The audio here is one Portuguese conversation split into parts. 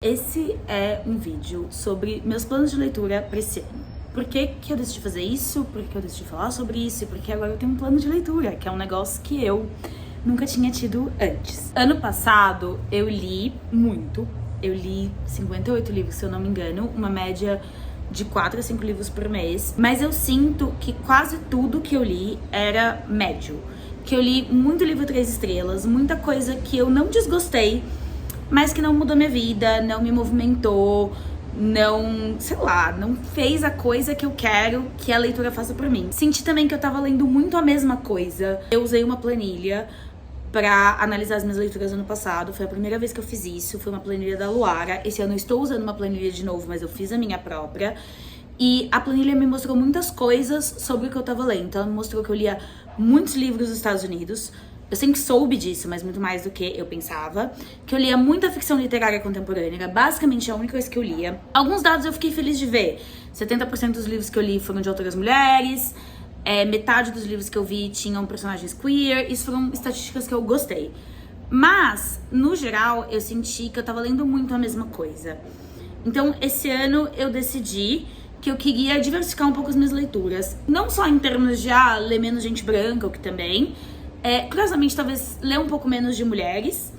Esse é um vídeo sobre meus planos de leitura para esse ano. Por que eu decidi fazer isso? Por que eu decidi falar sobre isso? E porque agora eu tenho um plano de leitura, que é um negócio que eu nunca tinha tido antes. Ano passado eu li muito. Eu li 58 livros, se eu não me engano, uma média de 4 a 5 livros por mês. Mas eu sinto que quase tudo que eu li era médio. Que eu li muito livro 3 estrelas, muita coisa que eu não desgostei, mas que não mudou minha vida, não me movimentou, não, sei lá, não fez a coisa que eu quero que a leitura faça por mim. Senti também que eu tava lendo muito a mesma coisa. Eu usei uma planilha pra analisar as minhas leituras ano passado, foi a primeira vez que eu fiz isso, foi uma planilha da Luara. Esse ano eu estou usando uma planilha de novo, mas eu fiz a minha própria. E a planilha me mostrou muitas coisas sobre o que eu tava lendo. Então ela me mostrou que eu lia muitos livros dos Estados Unidos. Eu sempre soube disso, mas muito mais do que eu pensava. Que eu lia muita ficção literária contemporânea, era basicamente a única coisa que eu lia. Alguns dados eu fiquei feliz de ver. 70% dos livros que eu li foram de autoras mulheres. Metade dos livros que eu vi tinham personagens queer. Isso foram estatísticas que eu gostei. Mas, no geral, eu senti que eu tava lendo muito a mesma coisa. Então, esse ano eu decidi que eu queria diversificar um pouco as minhas leituras. Não só em termos de ler menos gente branca, o que também. Curiosamente, talvez ler um pouco menos de mulheres,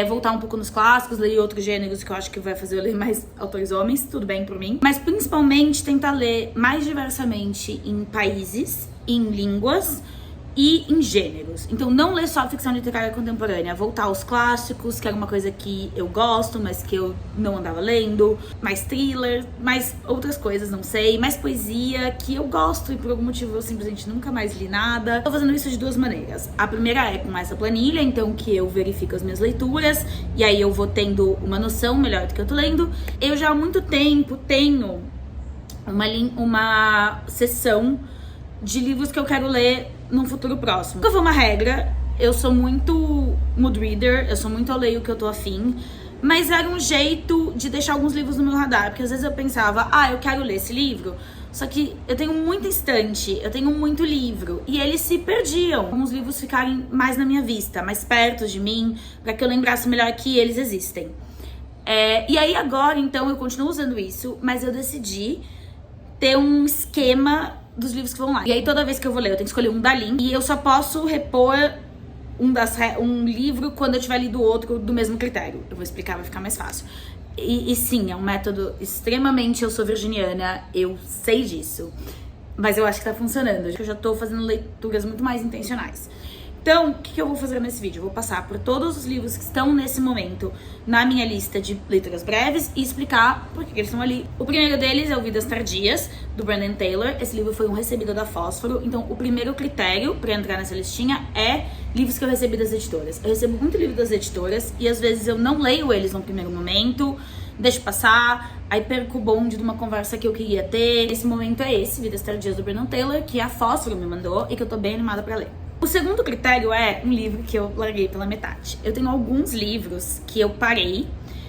voltar um pouco nos clássicos, ler outros gêneros que eu acho que vai fazer eu ler mais autores homens, tudo bem por mim. Mas principalmente tentar ler mais diversamente em países, em línguas e em gêneros. Então não ler só ficção literária contemporânea, voltar aos clássicos, que era uma coisa que eu gosto, mas que eu não andava lendo, mais thriller, mais outras coisas, não sei, mais poesia, que eu gosto e por algum motivo eu simplesmente nunca mais li nada. Tô fazendo isso de duas maneiras. A primeira é com essa planilha, então que eu verifico as minhas leituras, e aí eu vou tendo uma noção melhor do que eu tô lendo. Eu já há muito tempo tenho uma sessão de livros que eu quero ler num futuro próximo. Nunca foi uma regra, eu sou muito mood reader, eu leio o que eu tô afim, mas era um jeito de deixar alguns livros no meu radar, porque às vezes eu pensava, eu quero ler esse livro, só que eu tenho muita estante, eu tenho muito livro, e eles se perdiam. Alguns livros ficarem mais na minha vista, mais perto de mim, pra que eu lembrasse melhor que eles existem. E aí agora, então, eu continuo usando isso, mas eu decidi ter um esquema dos livros que vão lá. E aí toda vez que eu vou ler, eu tenho que escolher um da linha. E eu só posso repor um livro quando eu tiver lido outro do mesmo critério. Eu vou explicar, vai ficar mais fácil. E sim, é um método extremamente... Eu sou virginiana, eu sei disso. Mas eu acho que tá funcionando. Eu já tô fazendo leituras muito mais intencionais. Então, o que eu vou fazer nesse vídeo? Eu vou passar por todos os livros que estão nesse momento na minha lista de leituras breves e explicar por que eles estão ali. O primeiro deles é o Vidas Tardias, do Brandon Taylor. Esse livro foi um recebido da Fósforo. Então, o primeiro critério pra entrar nessa listinha é livros que eu recebi das editoras. Eu recebo muito livro das editoras e às vezes eu não leio eles no primeiro momento, deixo passar, aí perco o bonde de uma conversa que eu queria ter. Esse momento é esse, Vidas Tardias, do Brandon Taylor, que a Fósforo me mandou e que eu tô bem animada pra ler. O segundo critério é um livro que eu larguei pela metade. Eu tenho alguns livros que eu parei,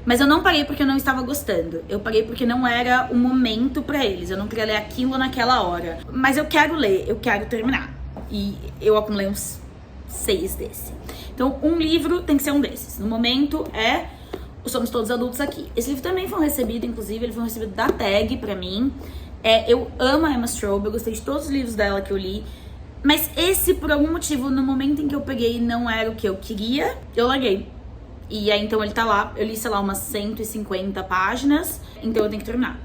mas eu não parei porque eu não estava gostando. Eu parei porque não era o momento pra eles. Eu não queria ler aquilo naquela hora. Mas eu quero ler, eu quero terminar. E eu acumulei uns 6 desses. Então, um livro tem que ser um desses. No momento é o Somos Todos Adultos Aqui. Esse livro também foi um recebido, inclusive, ele foi um recebido da Tag pra mim. Eu amo a Emma Straub, eu gostei de todos os livros dela que eu li. Mas esse, por algum motivo, no momento em que eu peguei, não era o que eu queria, eu larguei. E aí, então, ele tá lá. Eu li, sei lá, umas 150 páginas. Então, eu tenho que terminar.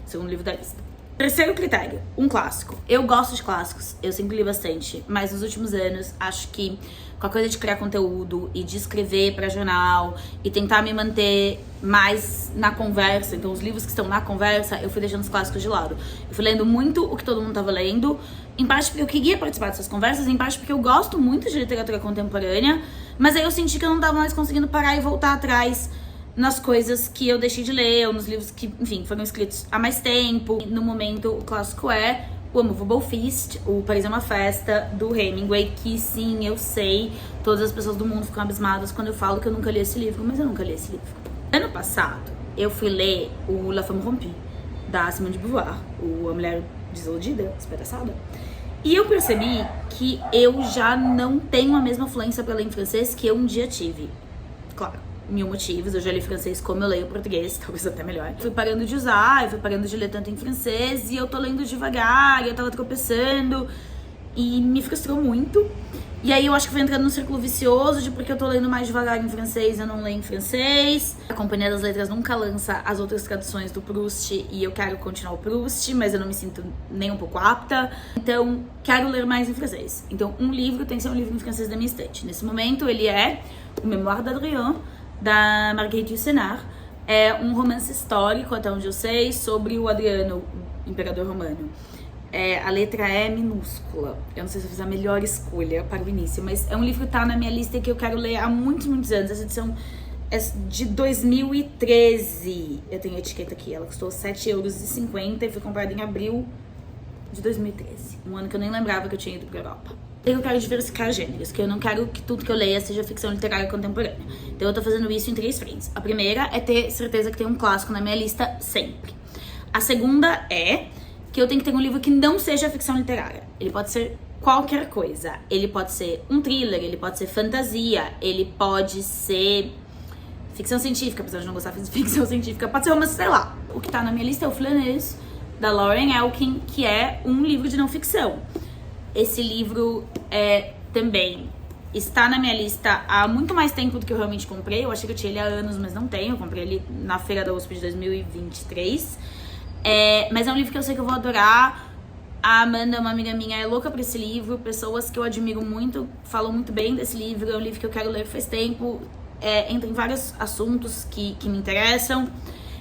Segundo livro da lista. Terceiro critério, um clássico. Eu gosto de clássicos, eu sempre li bastante. Mas nos últimos anos, acho que com a coisa de criar conteúdo e de escrever pra jornal e tentar me manter mais na conversa, então os livros que estão na conversa, eu fui deixando os clássicos de lado. Eu fui lendo muito o que todo mundo tava lendo, em parte porque eu queria participar dessas conversas, em parte porque eu gosto muito de literatura contemporânea, mas aí eu senti que eu não tava mais conseguindo parar e voltar atrás nas coisas que eu deixei de ler, ou nos livros que, enfim, foram escritos há mais tempo. No momento, o clássico é o A Moveable Feast, o Paris é uma Festa, do Hemingway, que sim, eu sei, todas as pessoas do mundo ficam abismadas quando eu falo que eu nunca li esse livro, mas eu nunca li esse livro. Ano passado, eu fui ler o La Femme Rompue, da Simone de Beauvoir, A Mulher Desiludida, Despedaçada. E eu percebi que eu já não tenho a mesma fluência pra ler em francês que eu um dia tive. Claro, mil motivos. Eu já li francês como eu leio português, talvez até melhor. Fui parando de usar, fui parando de ler tanto em francês, e eu tô lendo devagar, e eu tava tropeçando, e me frustrou muito. E aí eu acho que fui entrando num círculo vicioso de porque eu tô lendo mais devagar em francês, eu não leio em francês. A Companhia das Letras nunca lança as outras traduções do Proust e eu quero continuar o Proust, mas eu não me sinto nem um pouco apta. Então, quero ler mais em francês. Então, um livro tem que ser um livro em francês da minha estante. Nesse momento, ele é o Mémoire d'Adrien, da Marguerite Yourcenar. É um romance histórico, até onde eu sei, sobre o Adriano, o imperador romano. A letra é minúscula. Eu não sei se eu fiz a melhor escolha para o início, mas é um livro que tá na minha lista e que eu quero ler há muitos, muitos anos. Essa edição é de 2013. Eu tenho a etiqueta aqui. Ela custou €7,50 e foi comprada em abril de 2013. Um ano que eu nem lembrava que eu tinha ido pra Europa. Eu quero diversificar gêneros, que eu não quero que tudo que eu leia seja ficção literária contemporânea. Então eu tô fazendo isso em 3 frentes. A primeira é ter certeza que tem um clássico na minha lista sempre. A segunda é que eu tenho que ter um livro que não seja ficção literária. Ele pode ser qualquer coisa. Ele pode ser um thriller, ele pode ser fantasia, ele pode ser ficção científica, apesar de não gostar de ficção científica, pode ser romance, sei lá. O que tá na minha lista é o Flâneuse, da Lauren Elkin, que é um livro de não ficção. Esse livro também está na minha lista há muito mais tempo do que eu realmente comprei. Eu achei que eu tinha ele há anos, mas não tenho. Eu comprei ele na Feira da USP de 2023. Mas é um livro que eu sei que eu vou adorar. A Amanda, uma amiga minha, é louca por esse livro. Pessoas que eu admiro muito falam muito bem desse livro. É um livro que eu quero ler faz tempo. Entra em vários assuntos que me interessam.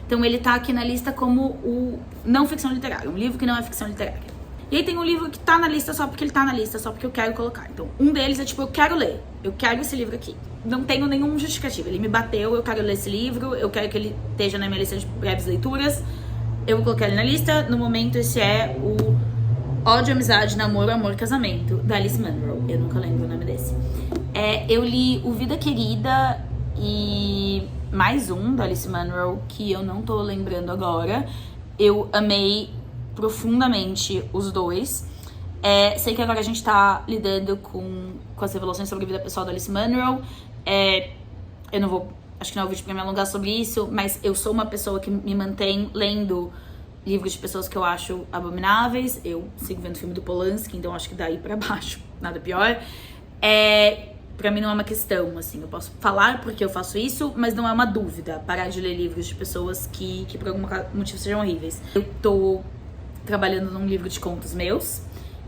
Então ele tá aqui na lista como o não ficção literária. Um livro que não é ficção literária. E aí tem um livro que tá na lista só porque ele tá na lista, só porque eu quero colocar. Então um deles é tipo, eu quero ler. Eu quero esse livro aqui. Não tenho nenhum justificativo. Ele me bateu, eu quero ler esse livro. Eu quero que ele esteja na minha lista de breves leituras. Eu vou colocar ele na lista. No momento, esse é o Ódio, Amizade, Namoro, Amor, Casamento, da Alice Munro. Eu nunca lembro o nome desse. Eu li o Vida Querida e mais um da Alice Munro, que eu não tô lembrando agora. Eu amei profundamente os dois. Sei que agora a gente tá lidando com as revelações sobre a vida pessoal da Alice Munro. Eu não vou... Acho que não é o vídeo pra me alongar sobre isso, mas eu sou uma pessoa que me mantém lendo livros de pessoas que eu acho abomináveis. Eu sigo vendo o filme do Polanski, então acho que daí pra baixo, nada pior. Pra mim não é uma questão, assim, eu posso falar porque eu faço isso, mas não é uma dúvida parar de ler livros de pessoas que por algum motivo sejam horríveis. Eu tô trabalhando num livro de contos meus,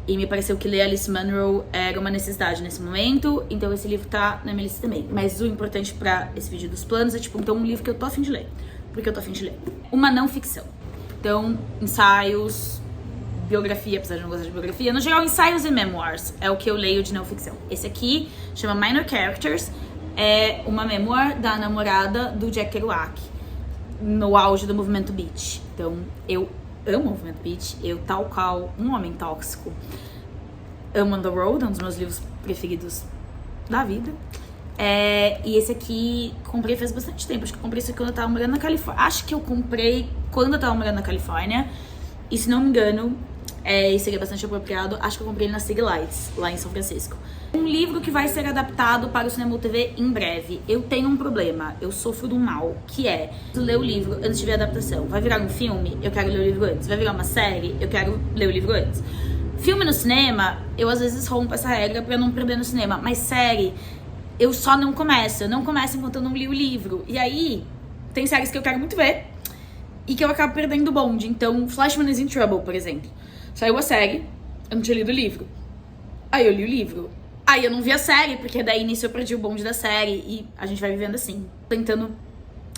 e me pareceu que ler Alice Munro era uma necessidade nesse momento, então esse livro tá na minha lista também. Mas o importante pra esse vídeo dos planos é, tipo, então um livro que eu tô a fim de ler. Porque eu tô a fim de ler. Uma não ficção. Então, ensaios, biografia, apesar de não gostar de biografia. No geral, ensaios e memoirs é o que eu leio de não ficção. Esse aqui chama Minor Characters, é uma memoir da namorada do Jack Kerouac, no auge do movimento beat. Então, eu amo o movimento beat, eu, tal qual um homem tóxico, amo On The Road, é um dos meus livros preferidos da vida. E esse aqui comprei faz bastante tempo. Acho que eu comprei isso aqui quando eu tava morando na Califórnia. Acho que eu comprei quando eu tava morando na Califórnia. E se não me engano, e seria bastante apropriado, acho que eu comprei ele na City Lights, lá em São Francisco. Um livro que vai ser adaptado para o cinema ou TV em breve. Eu tenho um problema, eu sofro de um mal, que é ler o livro antes de ver a adaptação. Vai virar um filme? Eu quero ler o livro antes. Vai virar uma série? Eu quero ler o livro antes. Filme no cinema, eu às vezes rompo essa regra pra não perder no cinema. Mas série, eu só não começo. Eu não começo enquanto eu não li o livro. E aí, tem séries que eu quero muito ver e que eu acabo perdendo o bonde. Então, Flashman is in Trouble, por exemplo. Saiu a série, eu não tinha lido o livro. Aí eu li o livro. Aí eu não vi a série, porque daí nisso eu perdi o bonde da série. E a gente vai vivendo assim, tentando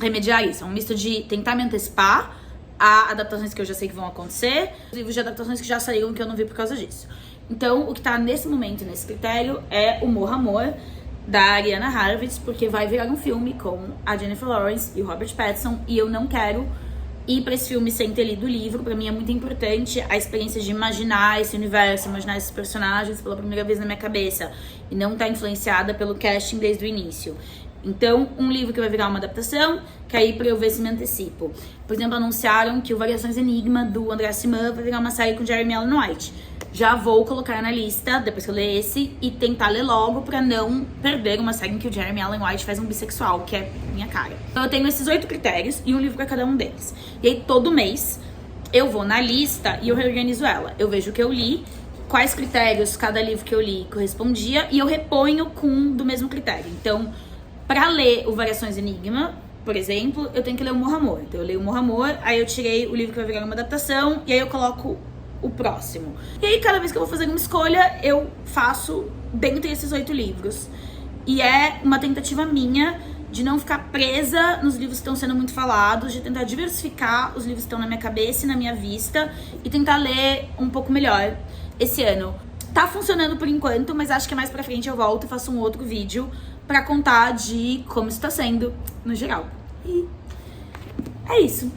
remediar isso. É um misto de tentar me antecipar a adaptações que eu já sei que vão acontecer, livros de adaptações que já saíram que eu não vi por causa disso. Então, o que tá nesse momento, nesse critério, é o Morra Amor, da Ariana Harvitz, porque vai virar um filme com a Jennifer Lawrence e o Robert Pattinson, e eu não quero ir pra esse filme sem ter lido o livro. Pra mim é muito importante a experiência de imaginar esse universo, imaginar esses personagens pela primeira vez na minha cabeça, e não tá influenciada pelo casting desde o início. Então, um livro que vai virar uma adaptação, que aí pra eu ver se me antecipo. Por exemplo, anunciaram que o Variações Enigma, do André Aciman, vai virar uma série com Jeremy Allen White. Já vou colocar na lista, depois que eu ler esse, e tentar ler logo pra não perder uma série em que o Jeremy Allen White faz um bissexual, que é minha cara. Então eu tenho esses 8 critérios e um livro pra cada um deles. E aí todo mês eu vou na lista e eu reorganizo ela. Eu vejo o que eu li, quais critérios cada livro que eu li correspondia, e eu reponho com um do mesmo critério. Então, pra ler o Variações Enigma, por exemplo, eu tenho que ler o Morro Amor. Então eu leio o Morro Amor, aí eu tirei o livro que vai virar uma adaptação, e aí eu coloco o próximo. E aí, cada vez que eu vou fazer uma escolha, eu faço dentre esses 8 livros. E é uma tentativa minha de não ficar presa nos livros que estão sendo muito falados, de tentar diversificar os livros que estão na minha cabeça e na minha vista, e tentar ler um pouco melhor esse ano. Tá funcionando por enquanto, mas acho que mais pra frente eu volto e faço um outro vídeo pra contar de como isso tá sendo no geral. E é isso.